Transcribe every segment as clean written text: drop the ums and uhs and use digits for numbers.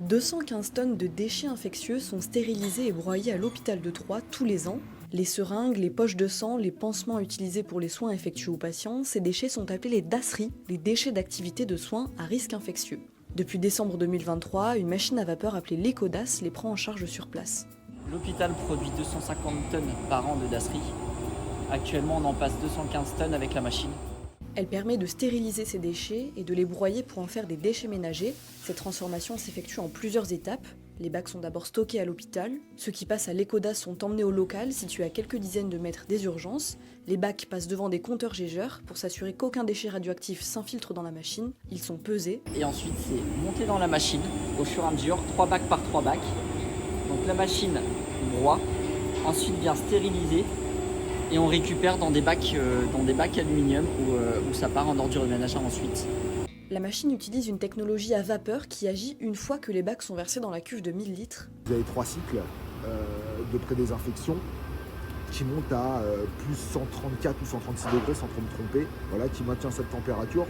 215 tonnes de déchets infectieux sont stérilisés et broyés à l'hôpital de Troyes tous les ans. Les seringues, les poches de sang, les pansements utilisés pour les soins effectués aux patients, ces déchets sont appelés les DASRI, les déchets d'activité de soins à risque infectieux. Depuis décembre 2023, une machine à vapeur appelée l'Ecodas les prend en charge sur place. L'hôpital produit 250 tonnes par an de DASRI. Actuellement, on en passe 215 tonnes avec la machine. Elle permet de stériliser ces déchets et de les broyer pour en faire des déchets ménagers. Cette transformation s'effectue en plusieurs étapes. Les bacs sont d'abord stockés à l'hôpital. Ceux qui passent à l'Ecodas sont emmenés au local, situé à quelques dizaines de mètres des urgences. Les bacs passent devant des compteurs gégeurs pour s'assurer qu'aucun déchet radioactif s'infiltre dans la machine. Ils sont pesés. Et ensuite, c'est monté dans la machine au fur et à mesure, 3 bacs par 3 bacs. Donc la machine broie, ensuite vient stériliser et on récupère dans des bacs aluminium où ça part en ordures ménagères ensuite. La machine utilise une technologie à vapeur qui agit une fois que les bacs sont versés dans la cuve de 1000 litres. Vous avez 3 cycles de pré-désinfection qui montent à plus 134 ou 136 degrés sans trop me tromper, voilà, qui maintient cette température.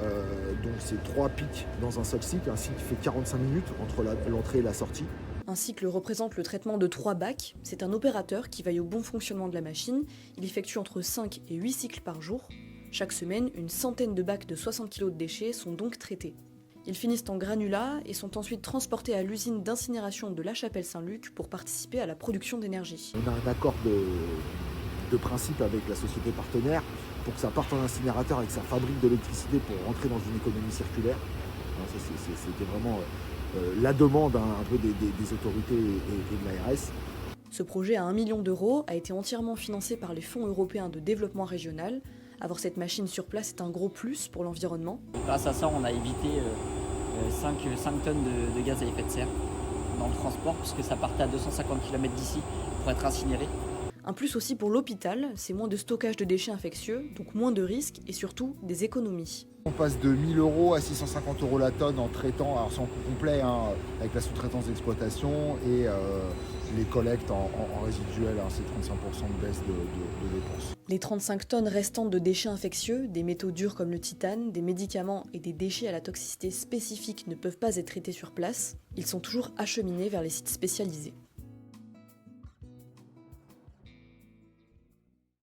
Donc c'est 3 pics dans un seul cycle, un cycle qui fait 45 minutes entre l'entrée et la sortie. Un cycle représente le traitement de 3 bacs. C'est un opérateur qui veille au bon fonctionnement de la machine. Il effectue entre 5 et 8 cycles par jour. Chaque semaine, une centaine de bacs de 60 kg de déchets sont donc traités. Ils finissent en granulats et sont ensuite transportés à l'usine d'incinération de La Chapelle-Saint-Luc pour participer à la production d'énergie. On a un accord de principe avec la société partenaire pour que ça parte en incinérateur et que ça fabrique de l'électricité pour rentrer dans une économie circulaire. C'était vraiment la demande un peu des autorités et de l'ARS. Ce projet à 1 million d'euros a été entièrement financé par les fonds européens de développement régional. Avoir cette machine sur place est un gros plus pour l'environnement. Grâce à ça, on a évité 5 tonnes de gaz à effet de serre dans le transport, puisque ça partait à 250 km d'ici pour être incinéré. Un plus aussi pour l'hôpital, c'est moins de stockage de déchets infectieux, donc moins de risques et surtout des économies. On passe de 1000 € à 650 € la tonne en traitant, alors sans coût complet, avec la sous-traitance d'exploitation et les collectes en résiduel, c'est 35% de baisse de dépenses. Les 35 tonnes restantes de déchets infectieux, des métaux durs comme le titane, des médicaments et des déchets à la toxicité spécifique ne peuvent pas être traités sur place. Ils sont toujours acheminés vers les sites spécialisés.